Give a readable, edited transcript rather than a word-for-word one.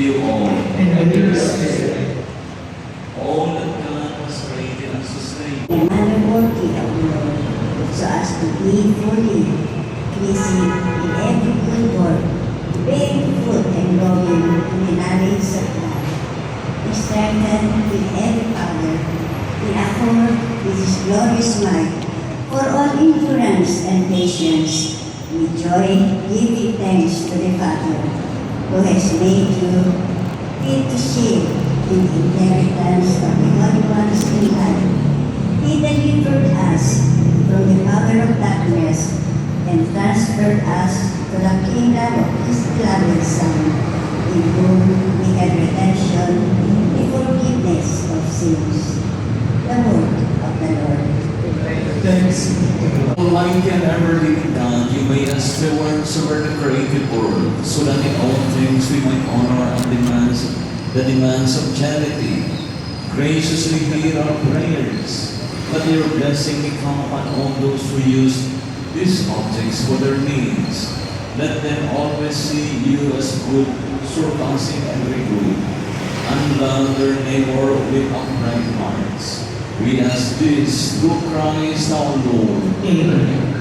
you all. And with your spirit. All that God has created and sustained. And unworthy of the Lord, so as to be fully pleasing in every good work, bearing fruit and growing in the knowledge of God, be strengthened with every power, in accord with His glorious might, for all endurance and patience, with joy giving thanks to the Father, who has made you fit to share in the inheritance of the Holy Ones in light. He delivered us from the power of darkness and transferred us to the kingdom of His beloved Son, in whom we have redemption, the forgiveness of sins. The word of the Lord. Thanks be to God. Almighty and ever-living God, you made us stewards over the created world, so that in all things we might honor and the demands of charity. Graciously hear our prayers. Let your blessing be come upon all those who use these objects for their needs. Let them always see you as good, surpassing every good, and love their neighbor with upright hearts. We ask this through Christ our Lord. Amen.